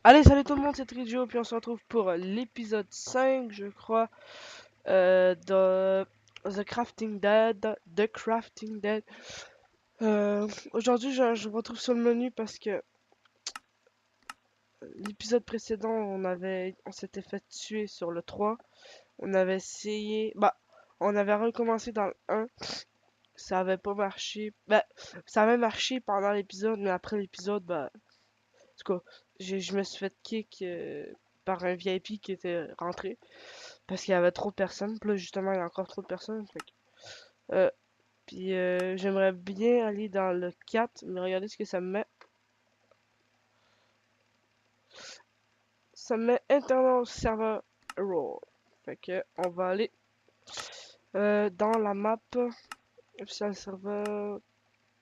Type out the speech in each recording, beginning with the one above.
Allez, salut tout le monde, c'est Tridjo, puis on se retrouve pour l'épisode 5, je crois, de The Crafting Dead. The Crafting Dead. Aujourd'hui, je me retrouve sur le menu parce que l'épisode précédent, on s'était fait tuer sur le 3. On avait essayé, on avait recommencé dans le 1. Ça avait pas marché. Ça avait marché pendant l'épisode, mais après l'épisode, en tout cas, je me suis fait kick par un VIP qui était rentré. Parce qu'il y avait trop de personnes. Puis là, justement, il y a encore trop de personnes. Euh, j'aimerais bien aller dans le 4, mais regardez ce que ça me met. Ça me met Internal Server Error. Fait que, on va aller dans la map. Official Server.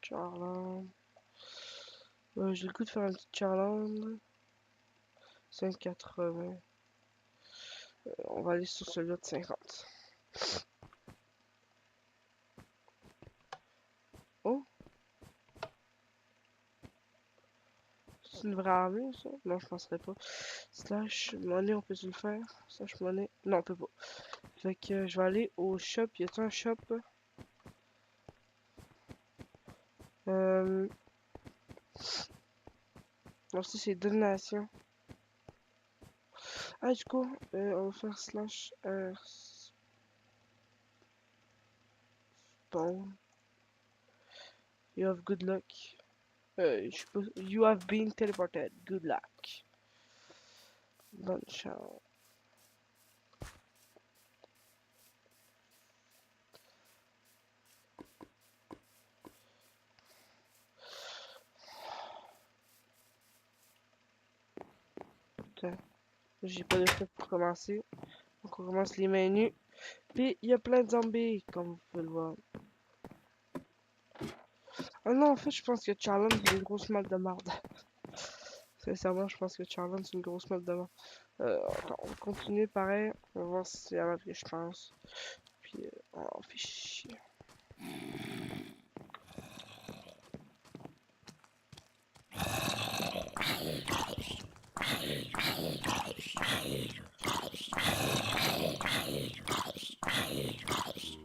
Charland. J'ai le coup de faire un petit Charland. 580. On va aller sur celui-là de 50. Oh, c'est une vraie armure, ça? Non, je penserais pas. Slash money, on peut-tu le faire? Slash money? Non, on peut pas. Fait que je vais aller au shop. Y a-t-il un shop? Euh... Non, si c'est donation. Ah, du coup, on va faire slash spawn. You have good luck. Je sais pas. You have been teleported. Good luck. Bonne chance. Putain, j'ai pas de fait pour commencer. Donc on commence les menus. Puis il y a plein de zombies, comme vous pouvez le voir. Ah non, en fait, je pense que Challenge c'est une grosse mal de merde. Sincèrement, je pense que Challenge c'est une grosse mal de merde. Attends, on va continuer pareil. On va voir si c'est la map que je pense. Puis, on fait chier.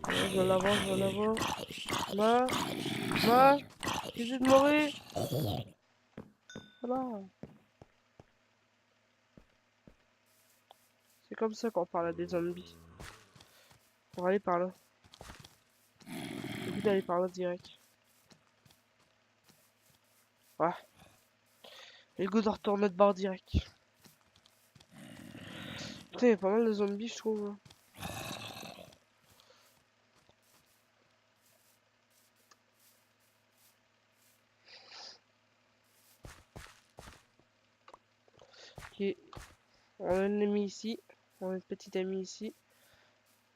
Je vais l'avoir, je vais l'avoir. J'essaie de mourir. Voilà. C'est comme ça qu'on parle à des zombies. On va aller par là. J'ai envie d'aller par là direct. Ouais. J'ai le goût de retourner de bord direct. Putain, il y a pas mal de zombies, je trouve. Ok. On a un ennemi ici. On a une petite amie ici.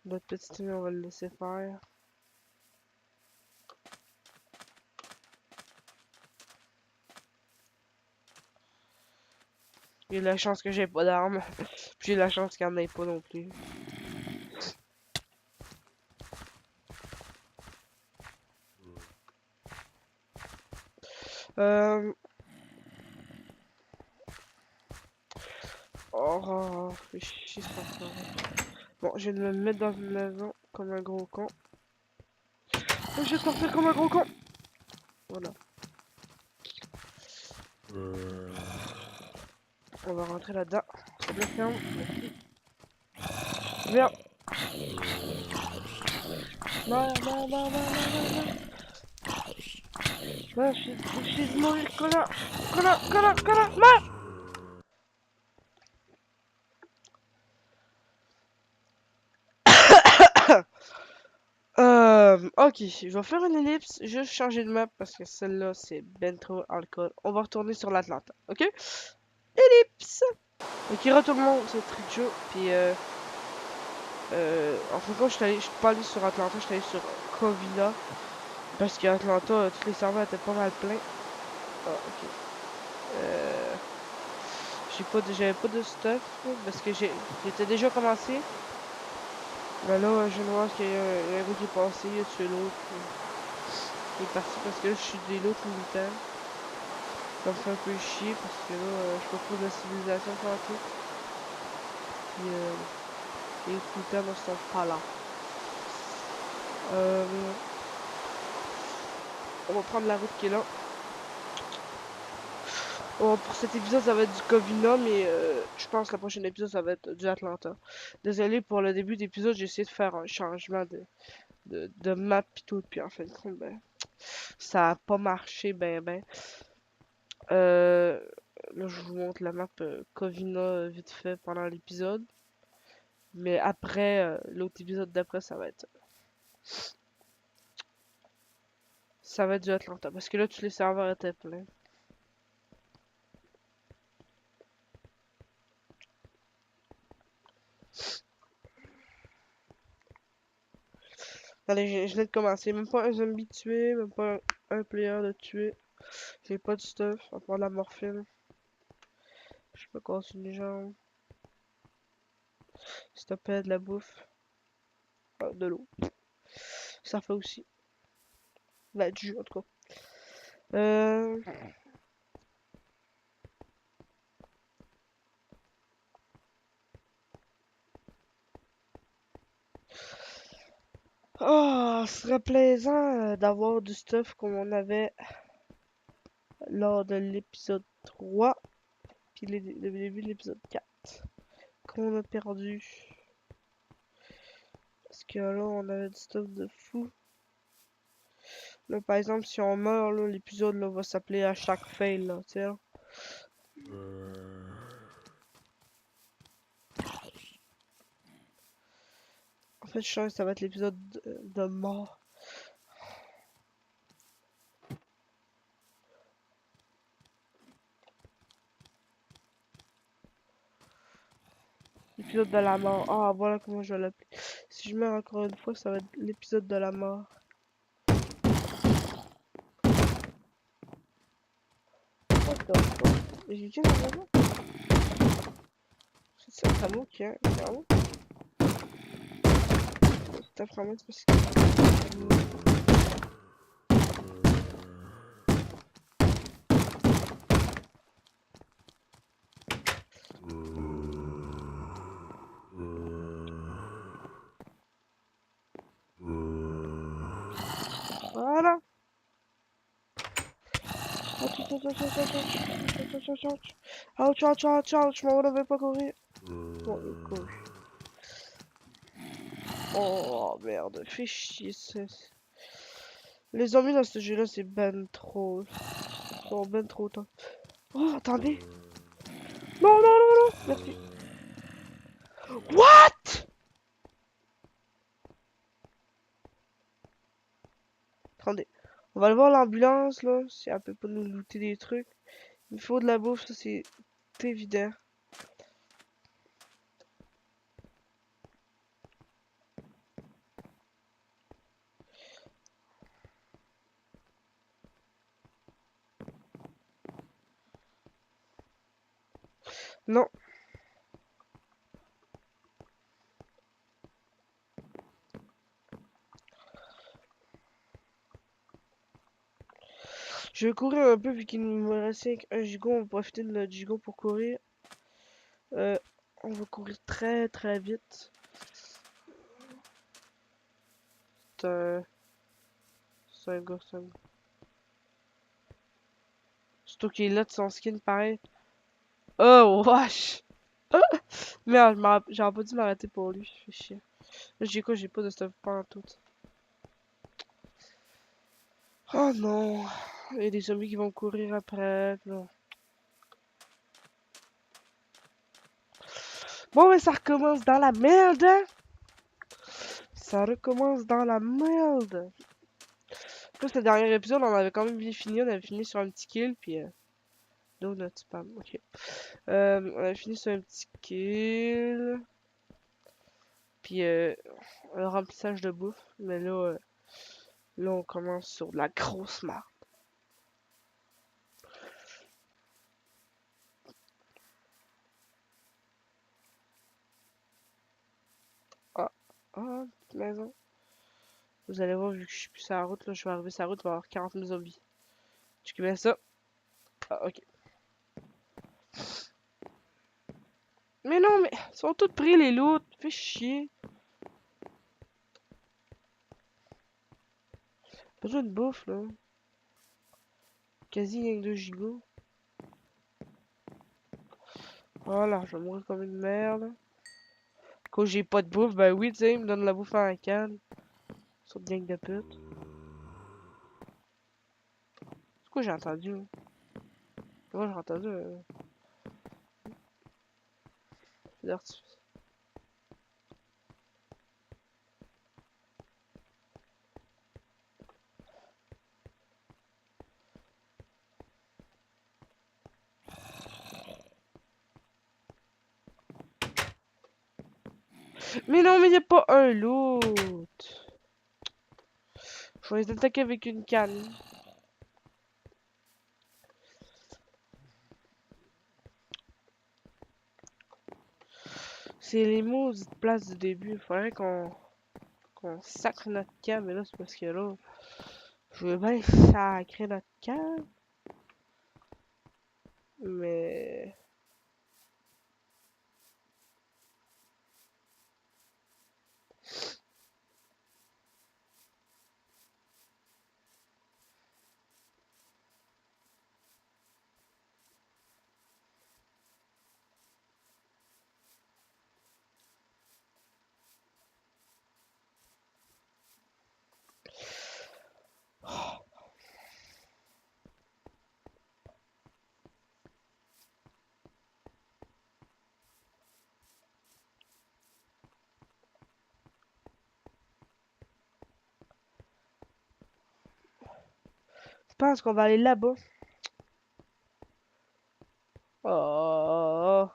Notre petite amie, on va le laisser faire. J'ai la chance que j'ai pas d'armes. J'ai la chance qu'il n'y en ait pas non plus. Euh... Oh, fais chier, c'est pas ça. Bon, je vais me mettre dans une maison comme un gros con. Je vais sortir comme un gros con. Voilà. On va rentrer là-dedans. C'est bien ferme. Viens. Non, non, non, non, non, non, non. Non, je suis de mourir, connard. Connard, meurs. Ok, je vais faire une ellipse, juste changer de map parce que celle-là c'est ben trop alcool. On va retourner sur l'Atlanta, ok? Ellipse! Ok, tout le monde, c'est Tricho, puis en fin de compte, je suis pas allé sur Atlanta, je suis allé sur Covina parce qu'Atlanta, tous les serveurs étaient pas mal pleins. Ah, ok. Euh, j'avais pas de stuff parce que j'étais déjà commencé. Mais là, je vois qu'il y a un gars qui est passé, il a tué l'autre. Il est parti parce que là, je suis des l'autre militaire. Ça me fait un peu chier parce que là, je propose la civilisation tantôt. Puis les écouteurs ne sont pas là. Euh, on va prendre la route qui est là. Bon, pour cet épisode, ça va être du Covina, mais je pense que le prochain épisode, ça va être du Atlanta. Désolé pour le début d'épisode, j'ai essayé de faire un changement de map pis tout, puis en fin de compte, ben, ça a pas marché ben. Euh, Là, je vous montre la map Covina vite fait pendant l'épisode. Mais après, l'autre épisode d'après, ça va être du Atlanta. Parce que là, tous les serveurs étaient pleins. Allez, je viens de commencer. Même pas un zombie tué, même pas un player de tuer. J'ai pas de stuff, à part de la morphine. Je peux casser une jambe. S'il te plaît, de la bouffe. Ah, de l'eau. Ça fait aussi. Bah, du jus, en tout cas. Euh... Oh, ce serait plaisant d'avoir du stuff comme on avait lors de l'épisode 3. Puis le début de l'épisode 4. Qu'on a perdu. Parce que là, on avait du stuff de fou. Là, par exemple, si on meurt, là, l'épisode là, va s'appeler à chaque fail, là, tu sais. En fait, je sens que ça va être l'épisode de mort. L'épisode de la mort. Ah, voilà comment je vais l'appeler. Si je meurs encore une fois, ça va être l'épisode de la mort. What the fuck? J'ai quelqu'un dans la main? C'est un tableau qui est clairement. C'est vraiment parce que. Voilà! Ouch, ouch, ouch, ouch, je m'en devais pas courir. Bon, il court. Oh merde, fais chier. Les zombies dans ce jeu-là, c'est ben trop. Ils sont ben trop tôt. Oh, attendez. Non, non, non, non. Merci. What? Attendez. On va aller voir l'ambulance, là. Si elle peut pas nous looter des trucs. Il faut de la bouffe, ça c'est évident. Non. Je vais courir un peu vu qu'il me reste un gigot. On va profiter de notre gigot pour courir. Euh, on va courir très très vite. C'est un... C'est un gars, c'est un gars. Surtout qu'il est là de son skin pareil. Oh, wesh! Merde, j'aurais pas dû m'arrêter pour lui. Fais chier. Là, j'ai quoi? J'ai pas de stuff pas en tout. Oh non! Il y a des zombies qui vont courir après. Là. Bon, mais ça recommence dans la merde! Hein? Ça recommence dans la merde! Plus le dernier épisode, on avait quand même bien fini. On avait fini sur un petit kill, puis. No, not spam, ok. On avait fini sur un petit kill. Puis un remplissage de bouffe. Mais là, là on commence sur de la grosse marde. Ah, ah, petite maison. Vous allez voir, vu que je suis plus sur la route, là, je vais arriver sur la route, il va y avoir 40 000 zombies. Tu connais ça? Ah, ok. Mais non, mais ils sont tous pris les loot. Fais chier. Besoin de bouffe là. Quasi rien que 2 gigots. Voilà, je vais mourir comme une merde. Quand j'ai pas de bouffe, ben oui, tu sais, ils me donnent la bouffe en canne. Sauf gang de pute. C'est quoi j'ai entendu? Moi j'ai entendu feu d'artifice. Mais non, mais y a pas un loot. Je vais les attaquer avec une canne. C'est les maudites places du début. Faudrait qu'on sacre notre canne, mais là c'est parce que là, je veux bien sacrer notre canne, mais je pense qu'on va aller là-bas. Oh,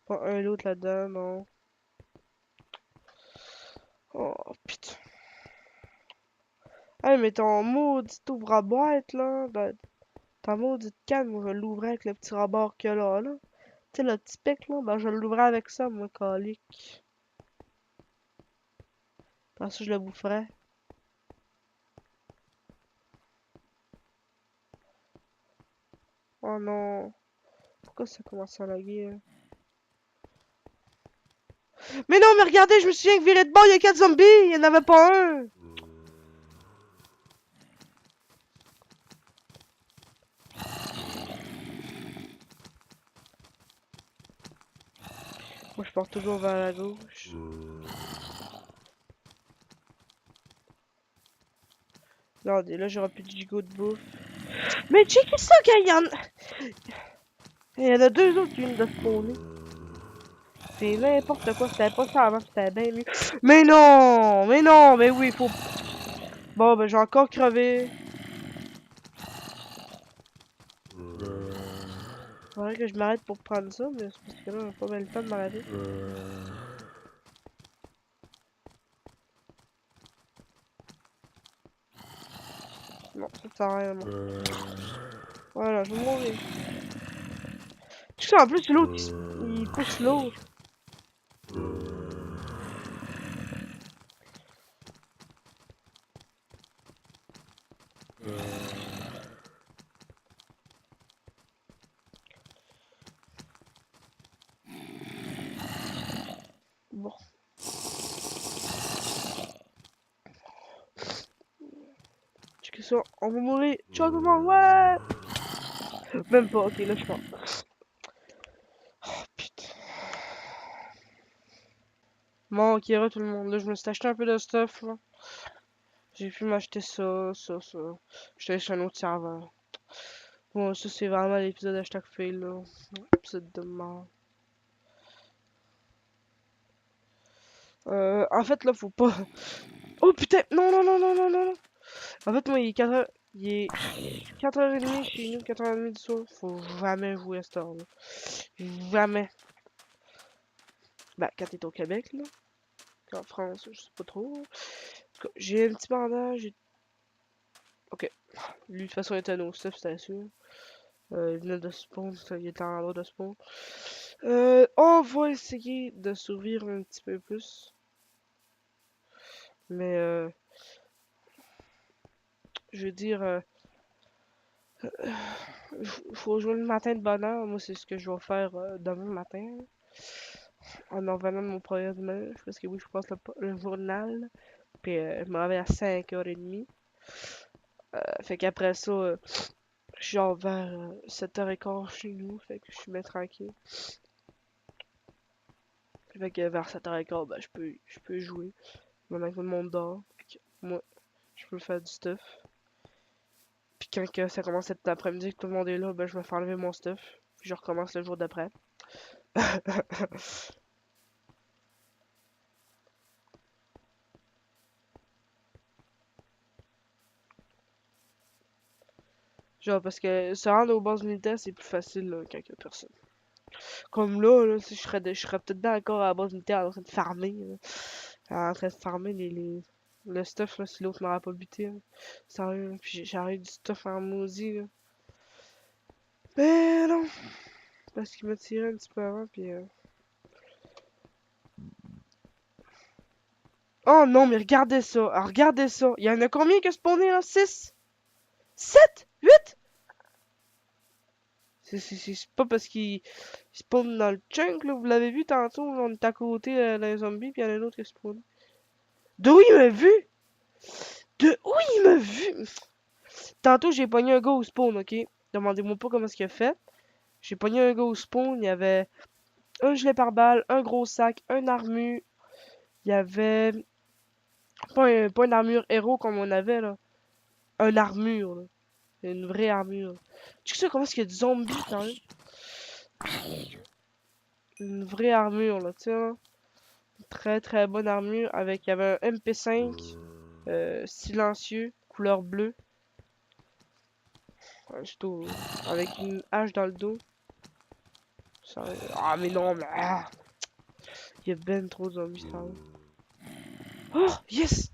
pas un loot là-dedans, non. Oh putain. Ah mais ton maudit ouvre à boîte là, ben, ta maudite canne, moi je l'ouvrais avec le petit rebord que là. Tu sais, le petit pic là, ben je l'ouvrais avec ça, moi, calique. Parce que je le boufferais. Oh non. Pourquoi ça commence à laguer, hein? Mais non, mais regardez, je me souviens que viré de bord, il y a 4 zombies, il y en avait pas un. Moi, je pars toujours vers la gauche. Regardez, là, j'aurai plus de gigot de bouffe. Mais checkez ça, gars, il y en a 2 autres qui viennent de spawner. C'est n'importe quoi, c'était pas ça avant, c'était bien mieux. Mais non, mais oui, faut... Bon, ben, j'ai encore crevé. Faudrait que je m'arrête pour prendre ça, mais c'est parce que là, on a pas mal le temps de m'arrêter. Non, ça sert à rien, moi. Voilà, je vais mourir. Tu sais, en plus, l'autre, il pousse l'autre. Bon. Check ça, on va mourir. Ciao tout le monde, ouais! Même pas, ok, là, je pars. Oh, putain. Bon, ok, tout le monde. Là, je me suis acheté un peu de stuff, là. J'ai pu m'acheter ça. Je t'ai acheté un autre serveur. Bon, ça, c'est vraiment l'épisode hashtag fail, là. Épisode de mort. En fait, là, faut pas... Oh, putain! Non, non, non, non, non, non, non! En fait, moi, il est 4h... Il est 4h30 chez nous, 4h30 du soir. Faut jamais jouer à cette heure-là. Jamais. Bah, quand t'es au Québec, là. En France, je sais pas trop. En tout cas, j'ai un petit bandage. Ok. Lui, de toute façon, il était à nos stuff, c'était sûr. Il venait de spawn, il était en droit de spawn. On va essayer de s'ouvrir un petit peu plus. Mais je veux dire, faut jouer le matin de bonne heure. Moi, c'est ce que je vais faire demain matin. En revenant de mon premier dimanche. Parce que oui, je passe le journal. Puis je me réveille à 5h30. Fait qu'après ça, je suis genre vers 7h15 chez nous. Fait que je suis bien tranquille. Fait que vers 7h15, ben, je peux jouer. Pendant que tout le monde dort. Puis que moi, je peux faire du stuff. Puis quand que ça commence cet après-midi, que tout le monde est là, ben, je me fais enlever mon stuff. Puis je recommence le jour d'après. Genre, parce que se rendre aux bases militaires, c'est plus facile là, quand il y a personne. Comme là, si je serais peut-être d'accord à la base militaire en train de farmer. Là. En train de farmer le stuff, là, si l'autre m'aurait pas buté. Là. Sérieux, là. Puis j'arrive du stuff en maudit. Là. Mais non, parce qu'il m'a tiré un petit peu avant, puis... Oh non, mais regardez ça, ah, regardez ça. Il y en a combien qui a spawné là? 6? 7? 8? C'est pas parce qu'il spawn dans le chunk, là. Vous l'avez vu tantôt, on est à côté d'un zombie, puis il y en a un autre qui spawn. De où il m'a vu? De où il m'a vu? Tantôt, j'ai pogné un gars au spawn, ok? Demandez-moi pas comment est-ce qu'il a fait. J'ai pogné un gars au spawn, il y avait un gilet pare-balles, un gros sac, un armure. Il y avait pas une armure héros comme on avait, là. Un armure, là. Une vraie armure. Tu sais comment est-ce qu'il y a des zombies, quand même? Une vraie armure, là, tu sais, là. Très très bonne armure avec, il y avait un MP5 silencieux, couleur bleue. Avec une hache dans le dos. Ah mais non, mais il y a ben trop de zombies, ça. Oh yes!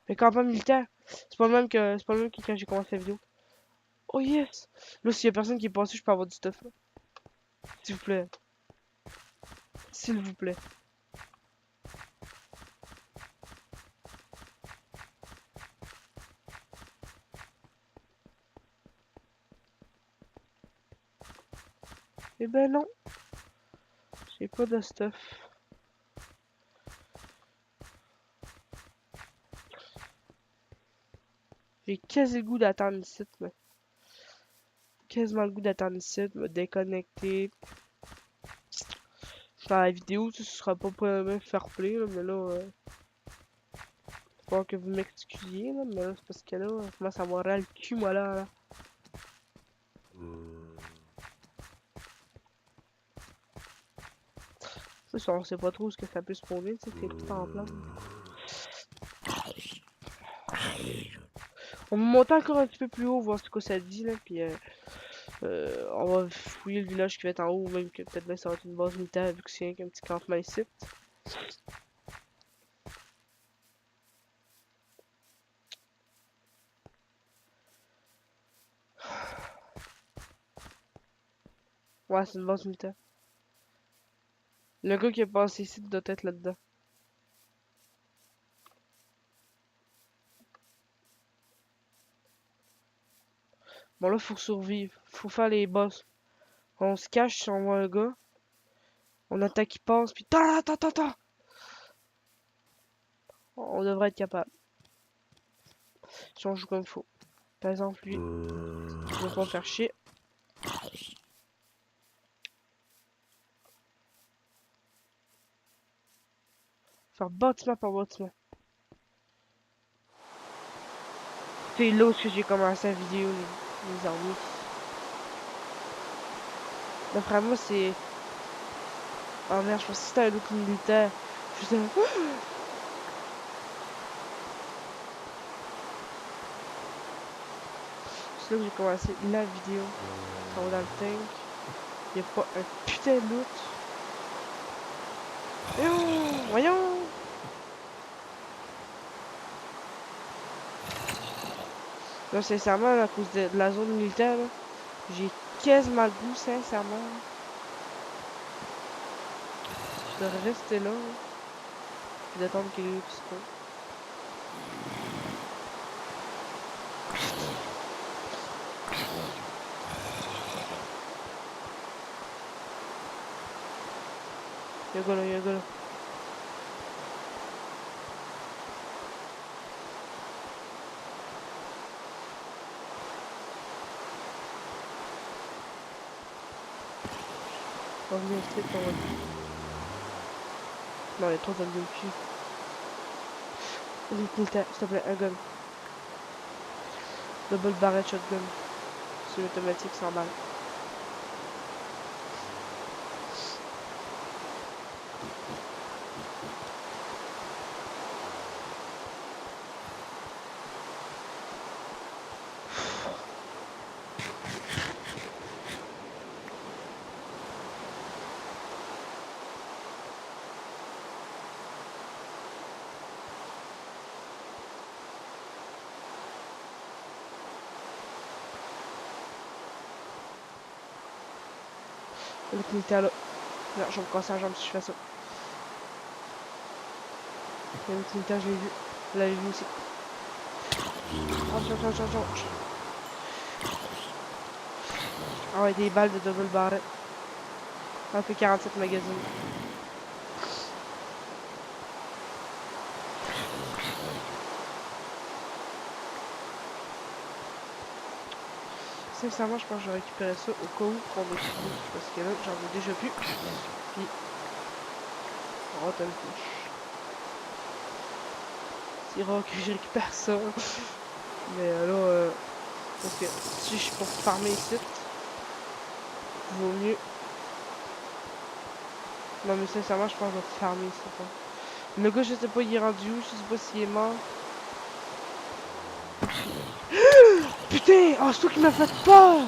Le campement militaire. C'est pas le même que quand j'ai commencé la vidéo. Oh yes! Là s'il y a personne qui est passé, je peux avoir du stuff là. S'il vous plaît. S'il vous plaît. Eh ben non. J'ai pas de stuff. J'ai quasi le goût d'attendre ici, mais... Quasiment le goût d'attendre ici, me déconnecter. Dans la vidéo, ce sera pas pour le même fair play, là, mais là... Faut que vous m'excusiez, là, mais là, c'est parce que là, je commence à avoir le cul, moi, là. Ça, on sait pas trop ce que ça peut spawner, tu sais, c'est tout en plan. On va monter encore un petit peu plus haut, voir ce que ça dit, là, puis on va fouiller le village qui va être en haut, ou même que peut-être bien ça va être une base militaire, vu que c'est un petit campement ici. Ouais, c'est une base militaire. Le gars qui est passé ici doit être là-dedans. Bon, là, faut survivre. Faut faire les boss. On se cache si on voit un gars. On attaque, il passe, puis ta. On devrait être capable. Si on joue comme il faut. Par exemple, lui, il va pas me faire chier. Faire bâtiment par bâtiment. C'est là où j'ai commencé la vidéo, les amis. D'après moi, c'est... Oh merde, je pense que c'était un look militaire. Je sais pas. C'est là que j'ai commencé la vidéo. On va dans le tank. Il n'y a pas un putain de loot. Voyons! Là, sincèrement, là, à cause de la zone militaire, j'ai quasiment le goût, sincèrement. De rester là. Puis d'attendre qu'il y ait qui se passe. Y'a un gars là, y'a un gars là. On va venir straight, on va. Non, il y a trop d'ennemis au cul. S'il te plaît, un gun. Double barrette shotgun. C'est automatique, 100 balles. Le militaire là. Non, je vais me casser la jambe si je fais ça. Il y a le militaire, je l'ai vu. Vous l'avez vu aussi. Change. Ah ouais, des balles de double barret. Un peu 47 magazines. Sincèrement, je pense que je vais récupérer ça au cas où qu'on me fini. Parce que là, j'en ai déjà plus. Puis, oh, t'as une couche. C'est rare que je récupère ça. Mais là, parce que si je suis pour farmer ici, vaut mieux. Non, mais sincèrement, je pense que je vais farmer ici. Hein. Le gars, je sais pas, il est rendu où, je sais pas s'il est mort. Putain! Oh, c'est toi qui m'a fait peur!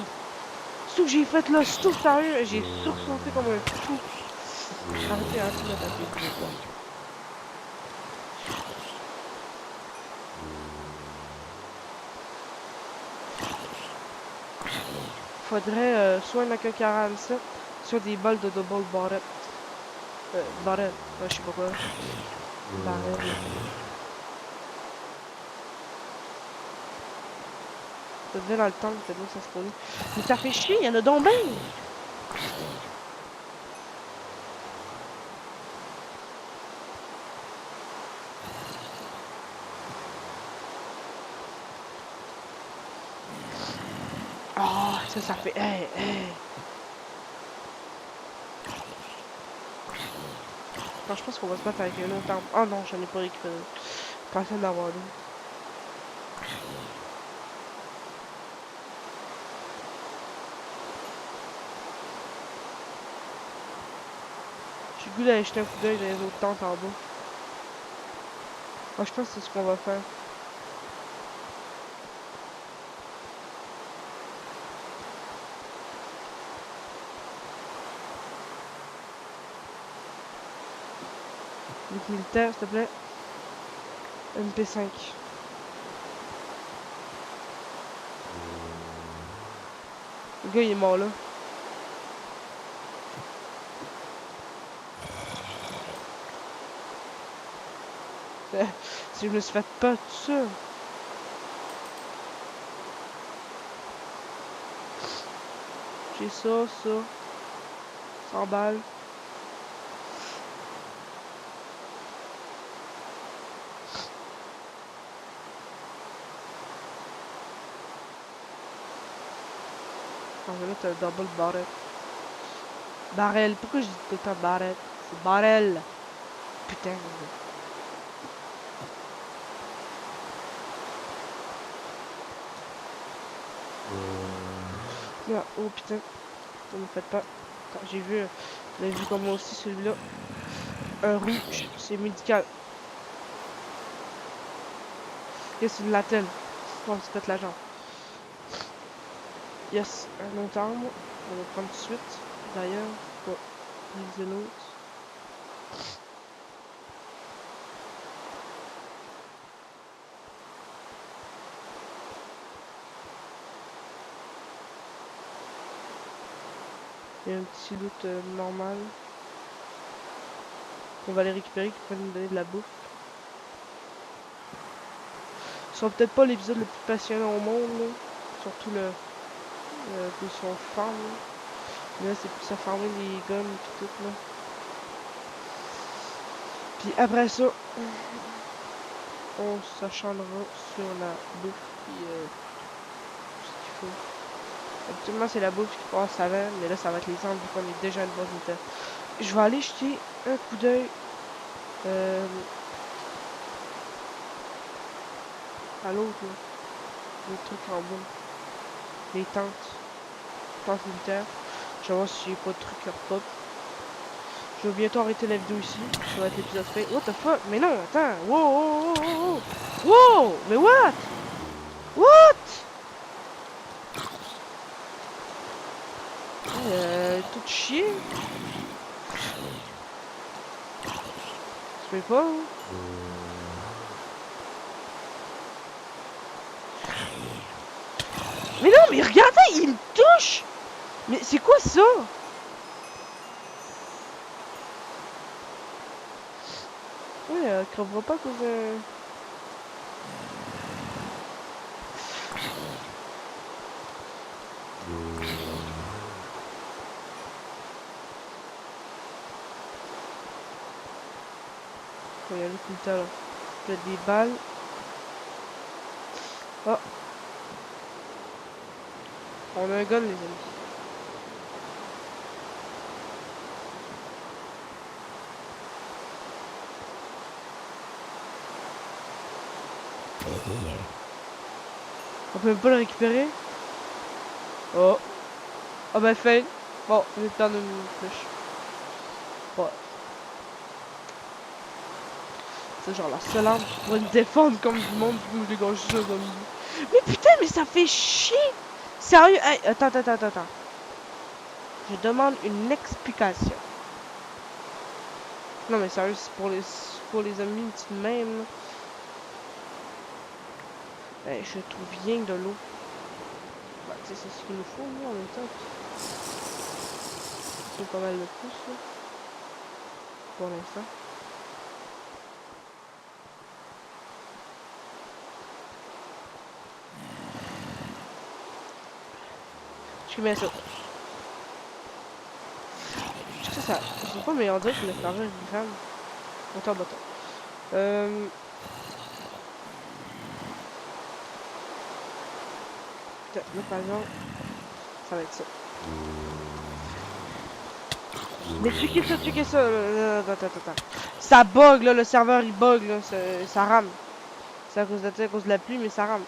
C'est toi que j'ai fait là, c'est tout sérieux, j'ai sursauté comme un fou. Arrêtez, de me taper. Faudrait soit un AK-47, soit des balles de double barrette. Barrette, je sais pas quoi. Barrette. Ça devait dans le temps que ça se prenait. Mais ça fait chier, y'en a donc ben! Ah, oh, ça fait. Hey. Non, je pense qu'on va se battre avec un autre arme. Oh non, j'en ai pas récupéré. Pas la d'avoir l'eau. J'ai le goût d'aller jeter un coup d'œil dans les autres tentes en bas. Moi, je pense que c'est ce qu'on va faire. Luc militaire, s'il te plaît. MP5. Le gars, il est mort là. Si je me suis fait pas tout ça. J'ai ça. 100 balles. Non, mais là, t'as le double barrel. Barrel. Pourquoi je dis tout le temps barrel? C'est barrel. Putain. Yeah. Oh putain. Ça me fait pas. Attends, j'ai vu. J'ai vu comme moi aussi celui-là. Un rouge. C'est médical. Yes, une latelle. Bon, c'est peut-être la jambe. Yes, un autre arme. On va prendre tout de suite. D'ailleurs, pas utiliser l'autre. Il y a un petit loot normal. On va les récupérer, qui peuvent nous donner de la bouffe. Ce sera peut-être pas l'épisode le plus passionnant au monde, là. Surtout le position farm. Mais là, c'est plus à farmer les guns et tout, là. Puis après ça, on s'acharnera sur la bouffe. Puis tout ce qu'il faut. Habituellement, c'est la bouffe qui passe avant, mais là, ça va être les angles vu qu'on est déjà une bonne état. Je vais aller jeter un coup d'œil à l'autre, là. Le truc en bas. Les tentes militaires. Je vais voir si j'ai pas de truc qui repop. Je vais bientôt arrêter la vidéo ici. Ça va être l'épisode fait. What the fuck? Mais non, attends. Wow, wow, wow, wow. Wow! Mais what? What? Tout chier. Je sais pas. Mais non, mais regardez, il me touche! Mais c'est quoi ça? Ouais, crevera pas à cause de... Il y a le tout le temps, là. Il y a des balles. Oh. On a un gun, les amis. On peut même pas le récupérer. Oh. Oh bah fail. Bon, je vais perdre une flèche. Ouais. C'est genre la seule arme qui pourrait me défendre comme du monde vu que je dégage ça comme... Mais putain, mais ça fait chier! Sérieux? Hey, attends. Je demande une explication. Non mais sérieux, c'est pour les amis de même. Là. Hey, je trouve rien de l'eau. Bah, tu sais, c'est ce qu'il nous faut, nous, en même temps. C'est pas mal le plus, là. Pour l'instant. Je mets ça. Ça, je sais pas, mais on dirait que le serveur est grave. Attends. Putain, là, par exemple, ça va être ça. Mais checkez ça. Attends. Ça bug, là, le serveur, il bug, là. Ça rame. C'est à cause de la pluie, mais ça rame.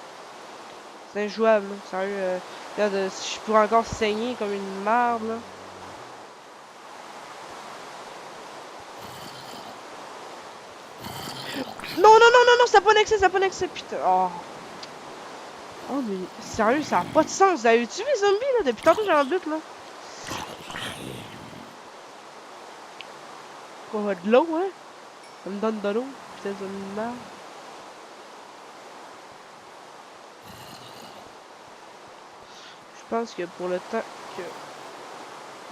C'est injouable, là. Sérieux, regarde, si je pourrais encore saigner comme une marde, là. Non, ça n'a pas accès, putain. Oh, mais sérieux, ça a pas de sens. Vous avez tué les zombies, là? Depuis tantôt, j'ai un but, là. Quoi, de l'eau, hein? Ça me donne de l'eau. Putain, ça me marre. Je pense que pour le temps que...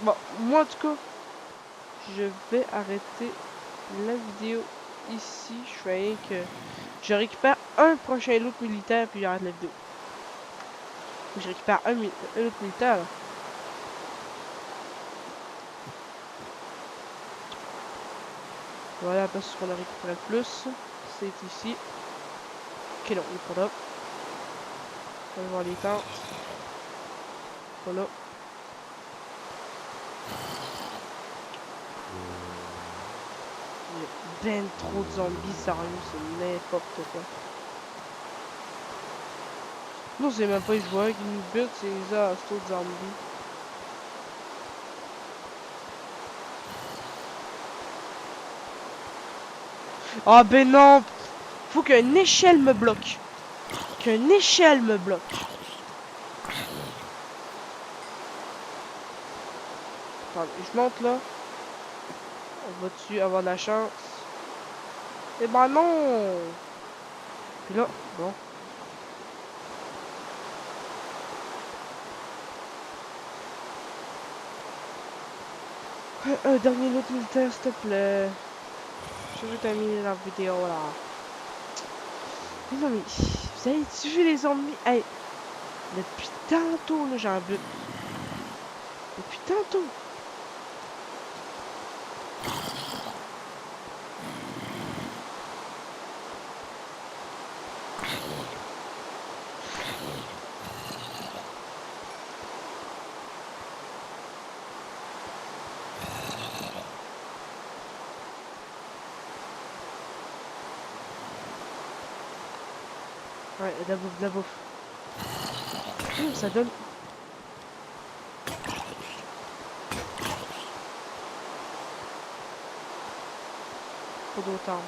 Bon, moi, en tout cas, je vais arrêter la vidéo ici. Je fais rien que... Je récupère un prochain loot militaire, puis j'arrête la vidéo. Je récupère un loot militaire, là. Voilà, parce qu'on a récupéré le plus. C'est ici. Ok, non, il est pas là. On va voir les tentes. Voilà. Il y a ben trop de zombies, sérieux, c'est n'importe quoi. Non, c'est même pas les joueurs qui nous butent, c'est les astos de zombies. Ah ben non! Faut qu'une échelle me bloque. Qu'une échelle me bloque. Attendez, je monte là. On va-tu avoir de la chance? Eh ben non! Puis là, bon. Un dernier lot militaire, s'il te plaît. Je vais terminer la vidéo là. Mais non mais, vous avez tué les zombies? Hey, depuis tantôt là, j'ai un but. Depuis tantôt. Ouais, de la bouffe, de la bouffe. Ça donne... Pas d'autant.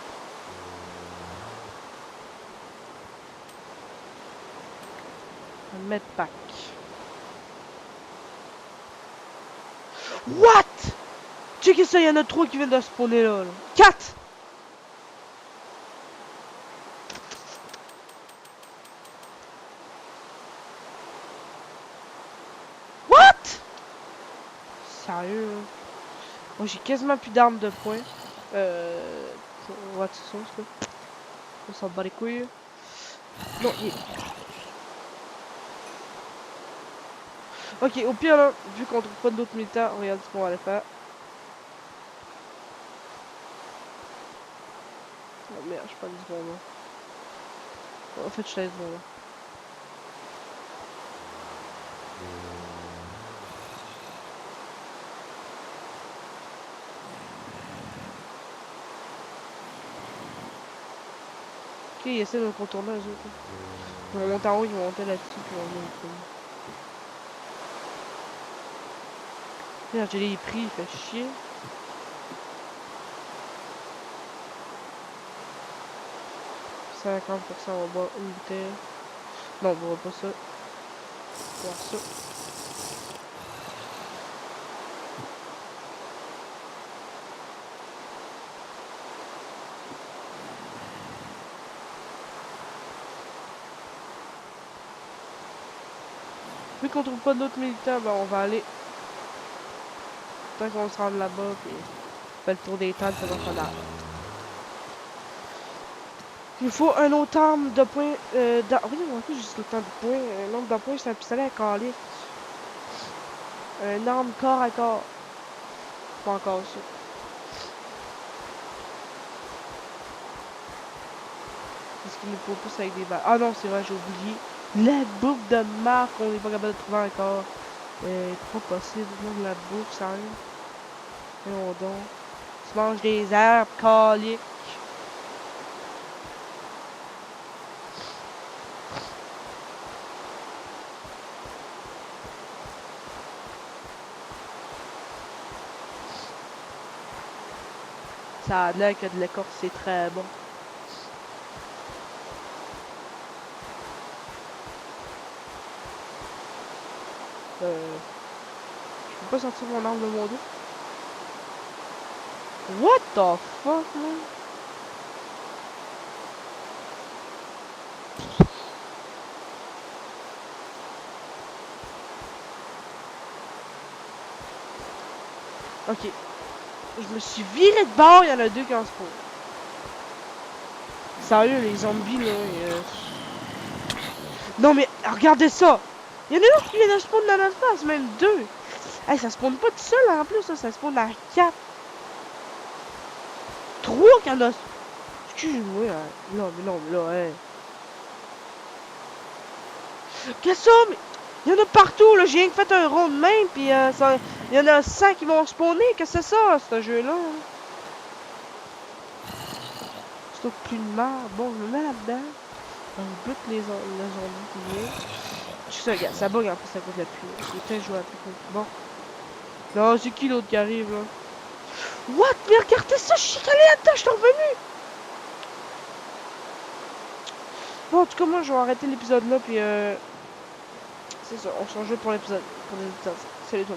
Un medpack. What? Checkez ça, il y en a 3 qui viennent de spawner là. 4! What? Sérieux, là? Moi j'ai quasiment plus d'armes de poing. What sauce là? On s'en bat les couilles. Non, il... Ok, au pire là, vu qu'on trouve pas d'autres militaires, regarde ce qu'on va aller faire. Oh merde, je suis pas du bon là. En fait, je suis allé bon là. Ok, ils essaient de me contourner eux autres. Ils vont monter en haut, ils vont monter là-dessus, puis on va venir au merde, j'ai les prix, il fait chier. $50%, on va boire une bouteille. Non, on boira pas ça. On va boire ça. Vu qu'on trouve pas d'autres militaires, ben on va aller. Tant qu'on se rende là-bas, puis on fait le tour des tables, ça va faire là. Il faut un autre arme de poing. Oui, on a juste autant de points. Un nombre de points, c'est un pistolet à caler. Un arme corps à corps. Pas encore ça. Qu'est-ce qu'il nous faut plus avec des balles? Ah non, c'est vrai, j'ai oublié. La bouffe de marque, on n'est pas capable de trouver encore. Pas possible, non, de la bouffe, sérieux. Voyons donc. Tu manges des herbes, caliques. Ça a l'air que de l'écorce, c'est très bon. Je peux pas sortir mon arme de mon dos. What the fuck, man? Ok. Je me suis viré de bord, il y en a 2 qui en se posent. Sérieux, les zombies, là. Non, mais regardez ça! Il y en a un qui vient de spawn dans notre face, même 2. Hey, ça spawn pas tout seul, en plus, ça spawn à 4. 3 qu'il y en a. Excuse-moi, hein. Non, mais là, hey. Qu'est-ce que ça? Mais il y en a partout, là. J'ai rien que fait un rond de main, puis il y en a 100 qui vont spawner. Qu'est-ce que c'est ça, ce jeu-là? C'est plus de merde. Bon, je me mets là-dedans. On bute les zombies qui viennent. Tu sais, regarde, ça bug en plus à cause de la pluie. C'est très jouable. Bon. Non, c'est qui l'autre qui arrive, là? What? Mais regardez ça, je suis allé là-dedans, je suis revenu! Bon, en tout cas, moi, je vais arrêter l'épisode là, puis c'est ça, on se rejoint pour l'épisode. Salut tout le monde.